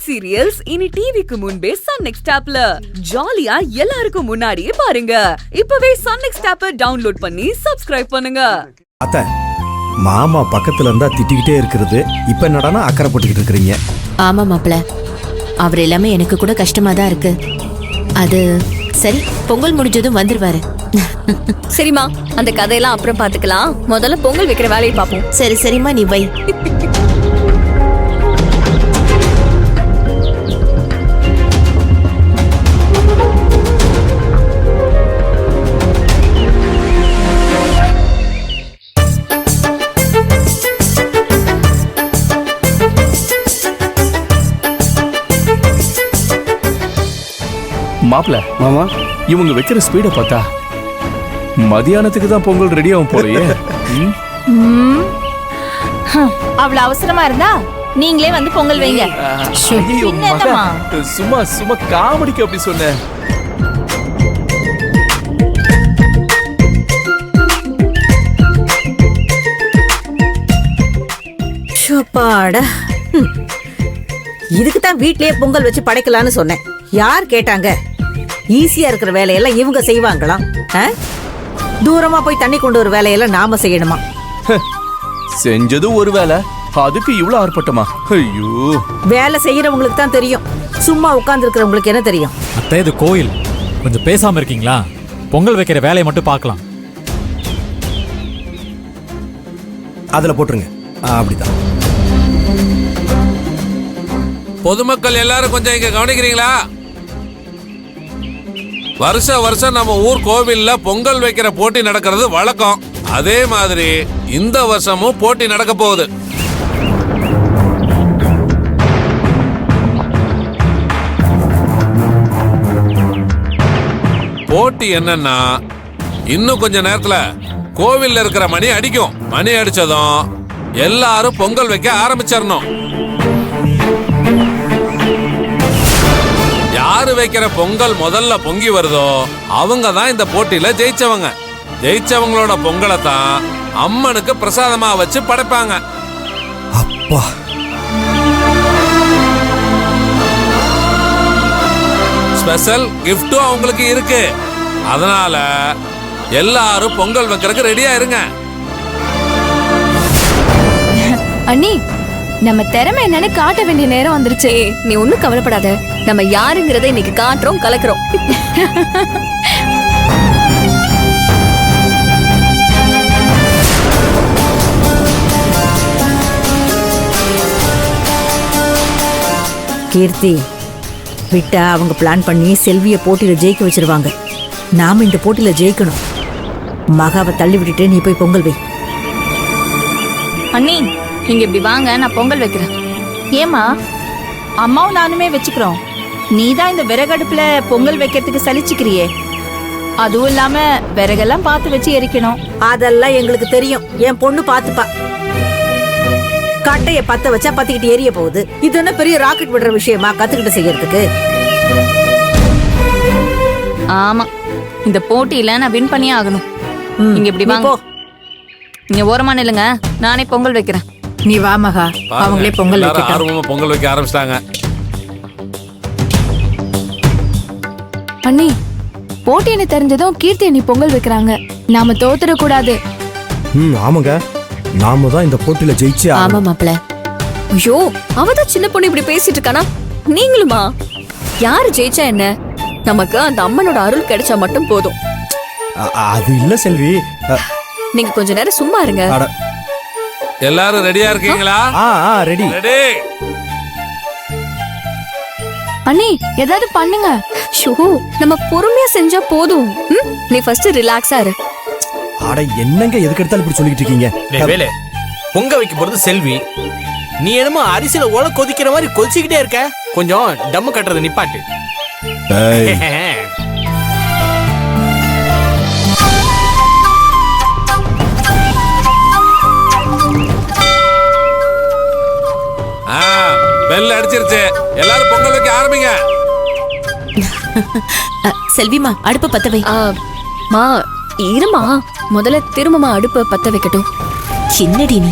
South serials இனி டிவிக்கு முன்பே சன் நெக்ஸ்ட் ஆப்ல ஜாலியா எல்லாருக்கும் முன்னாடியே பாருங்க. இப்பவே சன் நெக்ஸ்ட் ஆப்பை டவுன்லோட் பண்ணி சப்ஸ்கிரைப் பண்ணுங்க. அத்த மாமா பக்கத்துல இருந்தா திட்டிக்கிட்டே இருக்கிறது, இப்ப என்னடானா அக்கறை போட்டுக்கிட்டு இருக்கிறீங்க. ஆமா மாப்பிள, அவர் எல்லாமே எனக்கு கூட கஷ்டமா தான் இருக்கு. அது சரி, பொங்கல் முடிஞ்சதும் வந்துருவாரு. சரிம்மா, அந்த கதையெல்லாம் அப்புறம் பாத்துக்கலாம். முதல்ல பொங்கல் வைக்கிற வேலையை பாப்போம். சரி சரிம்மா, நீ வை. மாப்பிள மாமா, இவங்க வைக்கிற ஸ்பீட பார்த்தா மதியானத்துக்கு தான் பொங்கல் ரெடி ஆகும் போலயே. அவ்வளவு அவசரமா இருந்தா நீங்களே வந்து பொங்கல் வைங்க. சும்மா சும்மா காமெடிக்கு அப்படி சொன்ன. இதுக்கு தான் வீட்லயே பொங்கல் வச்சு படைக்கலான்னு சொன்னேன். யார் கேட்டாங்க? ஈஸியா இருக்கிற வேலையெல்லாம் இவங்க செய்வாங்களாம். தூரமா போய் தண்ணி கொண்டு ஒரு வேலையெல்லாம் நாம செய்யணுமா? செஞ்சது ஒரு வேலை, அதுக்கு இவ்வளவு ஆர்ப்பாட்டமா? ஐயோ, வேலை செய்யறவங்களுக்கு தான் தெரியும், சும்மா உட்கார்ந்து இருக்கிறவங்களுக்கு என்ன தெரியும்? அத்தை, இது கோயில், கொஞ்சம் பேசாம இருக்கீங்களா? பொங்கல் வைக்கிற வேலையை மட்டும் பார்க்கலாம். அதுல போட்டுருங்க. அப்படிதான். பொதுமக்கள் எல்லாரும் கொஞ்சம் இங்க கவனிக்கிறீங்களா? வருஷம் நம்ம ஊர் கோவில்ல பொங்கல் வைக்கிற போட்டி நடக்கிறது வழக்கம். அதே மாதிரி இந்த வருஷமும் போட்டி நடக்க போகுது. போட்டி என்னன்னா, இன்னும் கொஞ்ச நேரத்துல கோவில்ல இருக்கிற மணி அடிக்கும். மணி அடிச்சதும் எல்லாரும் பொங்கல் வைக்க ஆரம்பிச்சிடணும். யாரு வைக்கிற பொங்கல் முதல்ல பொங்கி வருதோ அவங்க தான் இந்த போட்டியில ஜெயிச்சவங்க. ஜெயிச்சவங்களோட பொங்கலை தான் அம்மனுக்கு பிரசாதமா வச்சு படைப்பாங்க. அப்பா, ஸ்பெஷல் கிஃப்டும் அவங்களுக்கு இருக்கு. அதனால எல்லாரும் பொங்கல் வைக்கிறதுக்கு ரெடியா இருங்க. அண்ணி, நம்ம திறமை என்னன்னு காட்ட வேண்டிய நேரம் வந்துருச்சே. நீ ஒண்ணும் கவலைப்படாத, நம்ம யாருங்கிறத இன்னைக்கு காட்டுறோம், கலக்குறோம். கீர்த்தி, விட்டா அவங்க பிளான் பண்ணி செல்விய போட்டியில ஜெயிக்க வச்சிருவாங்க. நாம இந்த போட்டியில ஜெயிக்கணும். மகாவை தள்ளி விட்டுட்டு நீ போய் பொங்கல் வை. அண்ணி, நீங்க இப்படி வாங்க, நான் பொங்கல் வைக்கிறேன். ஏமா, அம்மாவும் நானுமே வச்சுக்கிறோம். நீ தான் இந்த விறகடுப்புல பொங்கல் வைக்கிறதுக்கு சலிச்சுக்கிறியே. அதுவும் இல்லாம விறகெல்லாம் பார்த்து வச்சு எரிக்கணும். அதெல்லாம் எங்களுக்கு தெரியும். என் பொண்ணு பாத்துப்பா. கட்டைய பத்த வச்சா பத்திக்கிட்டு எரிய போகுது. இது என்ன பெரிய ராக்கெட் விடுற விஷயமா கத்துக்கிட்டு செய்யறதுக்கு? ஆமா, இந்த போட்டியில நான் வின் பண்ணியே ஆகணும். நீங்க இப்படி வாங்க, நீங்க ஓரமா நில்லுங்க, நானே பொங்கல் வைக்கிறேன். நீ வா மகா, அவங்களே பொங்கல் ஆர்வமா பொங்கல் வைக்க ஆரம்பிச்சிட்டாங்க. அண்ணி, போட்டின்னு தெரிஞ்சதும் கீர்த்தி அண்ணி பொங்கல் வைக்கிறாங்க. நாம தோத்துட கூடாது. ஆமாங்க, நாம தான் இந்த போட்டியில ஜெயிச்சு. ஆமா மாப்பிள. ஐயோ, அவதான் சின்ன பொண்ணு இப்படி பேசிட்டு இருக்கானா? நீங்களுமா? யாரு ஜெயிச்சா என்ன, நமக்கு அந்த அம்மனோட அருள் கிடைச்சா மட்டும் போதும். அது இல்ல செல்வி, நீங்க கொஞ்ச நேரம் சும்மா இருங்க. எல்லாரும் ரெடியா இருக்கீங்களா? ரெடி. அண்ணி, ஏதாவது பண்ணுங்க. ஷோ, நம்ம பொறுமையா செஞ்சா போதும். நீ ஃபர்ஸ்ட் ரிலாக்ஸா இரு. அட என்னங்க எதுக்கு எடுத்தாலும் இப்படி சொல்லிட்டு இருக்கீங்க? வேலை பொங்க வைக்க போறது செல்வி. நீ என்னமோ அரிசியில உல கொதிக்கிற மாதிரி கொதிச்சுக்கிட்டே இருக்க. கொஞ்சம் டம்மு கட்டுறது நிப்பாட்டு. பெல் அடிச்சிருச்சு, எல்லாரும் பொங்கல் வைக்க ஆரம்பிங்க. செல்விமா, அடுப்ப பத்த வை. மா, இருமா, முதல்ல திரும்பமா அடுப்ப பத்த வைக்கட்டும். என்னடி நீ?